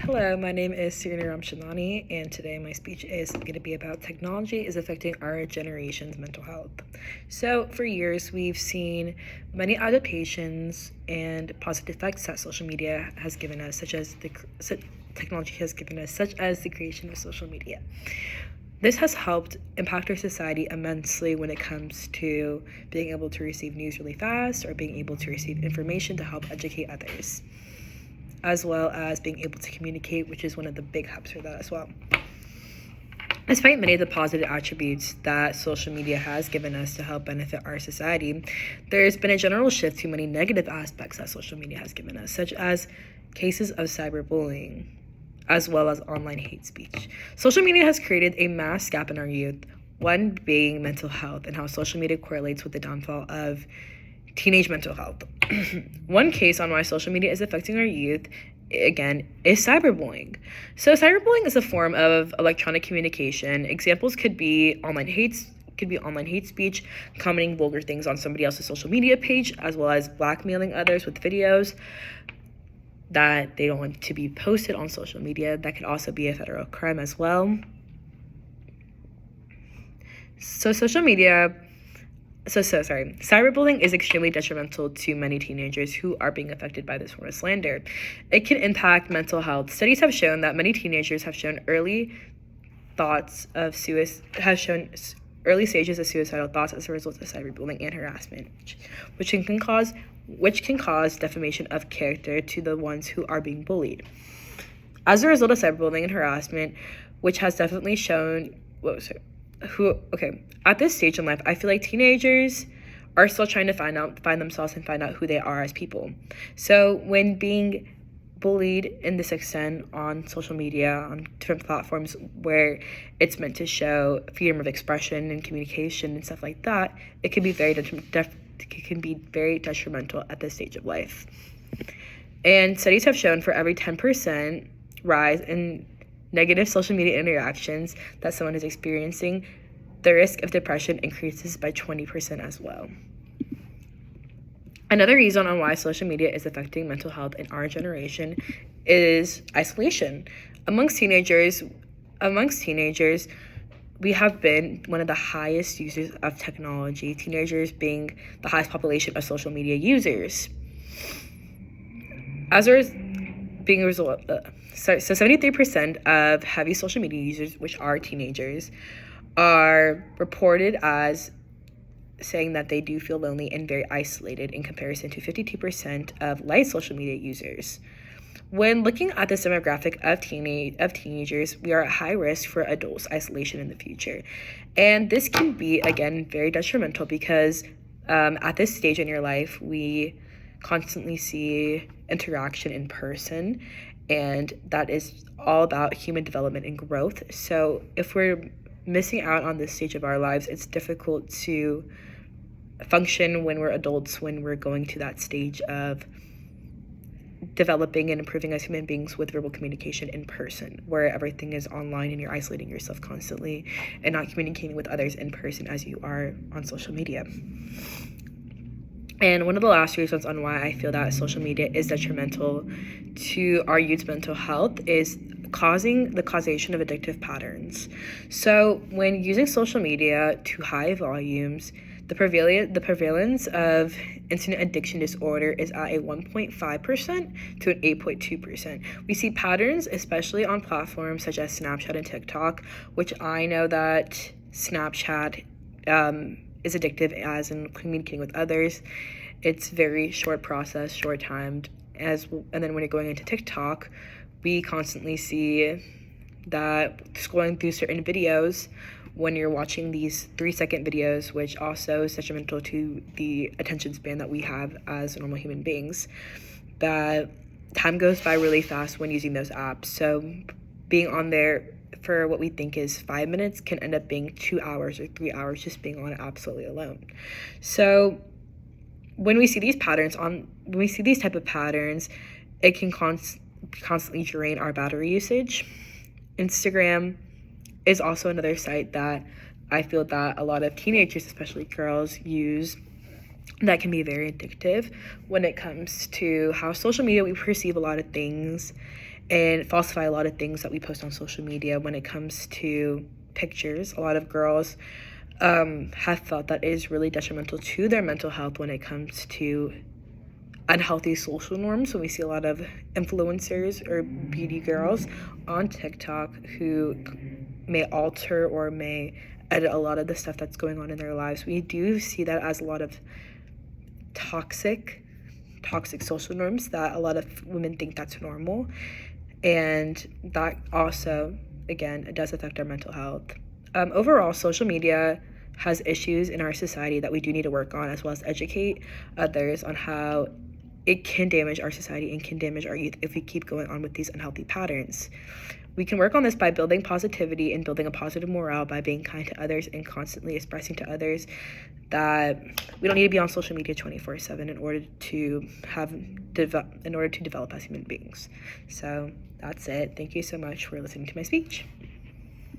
Hello, my name is Serena Ramchandani, and today my speech is going to be about technology is affecting our generation's mental health. So, for years, we've seen many adaptations and positive effects that social media has given us, technology has given us, such as the creation of social media. This has helped impact our society immensely when it comes to being able to receive news really fast or being able to receive information to help educate others, as well as being able to communicate, which is one of the big hubs for that as well. Despite many of the positive attributes that social media has given us to help benefit our society, there's been a general shift to many negative aspects that social media has given us, such as cases of cyberbullying, as well as online hate speech. Social media has created a mass gap in our youth, one being mental health and how social media correlates with the downfall of teenage mental health. One case on why social media is affecting our youth, again, is cyberbullying. So cyberbullying is a form of electronic communication. Examples could be online hate speech, commenting vulgar things on somebody else's social media page, as well as blackmailing others with videos that they don't want to be posted on social media. That could also be a federal crime as well. Cyberbullying is extremely detrimental to many teenagers who are being affected by this form of slander. It can impact mental health. Studies have shown that many teenagers have shown early stages of suicidal thoughts as a result of cyberbullying and harassment, which can cause defamation of character to the ones who are being bullied. As a result of cyberbullying and harassment, which has definitely shown at this stage in life, I feel like teenagers are still trying to find themselves and find out who they are as people. So when being bullied in this extent on social media, on different platforms where it's meant to show freedom of expression and communication and stuff like that, it can be very detrimental at this stage of life. And studies have shown for every 10% rise in negative social media interactions that someone is experiencing, the risk of depression increases by 20% as well. Another reason on why social media is affecting mental health in our generation is isolation. Amongst teenagers, we have been one of the highest users of technology, teenagers being the highest population of social media users. So 73% of heavy social media users, which are teenagers, are reported as saying that they do feel lonely and very isolated in comparison to 52% of light social media users. When looking at this demographic of teenagers, we are at high risk for adults' isolation in the future. And this can be, again, very detrimental because at this stage in your life, we constantly see interaction in person, and that is all about human development and growth. So if we're missing out on this stage of our lives, it's difficult to function when we're adults, when we're going to that stage of developing and improving as human beings with verbal communication in person, where everything is online and you're isolating yourself constantly and not communicating with others in person as you are on social media. And one of the last reasons on why I feel that social media is detrimental to our youth's mental health is the causation of addictive patterns. So when using social media to high volumes, the prevalence of internet addiction disorder is at a 1.5% to an 8.2%. We see patterns, especially on platforms such as Snapchat and TikTok, which I know that Snapchat is addictive as in communicating with others. It's very short process, short timed, and then when you're going into TikTok, we constantly see that scrolling through certain videos when you're watching these 3-second videos, which also is detrimental to the attention span that we have as normal human beings, that time goes by really fast when using those apps. So being on there for what we think is 5 minutes can end up being 2 hours or 3 hours just being on it absolutely alone. So when we see these type of patterns, it can constantly drain our battery usage. Instagram is also another site that I feel that a lot of teenagers, especially girls, use that can be very addictive when it comes to how social media, we perceive a lot of things and falsify a lot of things that we post on social media when it comes to pictures. A lot of girls have felt that it is really detrimental to their mental health when it comes to unhealthy social norms. So we see a lot of influencers or beauty girls on TikTok who may alter or may edit a lot of the stuff that's going on in their lives. We do see that as a lot of toxic social norms, that a lot of women think that's normal, and that also, again, it does affect our mental health. Overall, social media has issues in our society that we do need to work on, as well as educate others on how it can damage our society and can damage our youth if we keep going on with these unhealthy patterns. We can work on this by building positivity and building a positive morale, by being kind to others and constantly expressing to others that we don't need to be on social media 24/7 in order to develop as human beings. So that's it. Thank you so much for listening to my speech.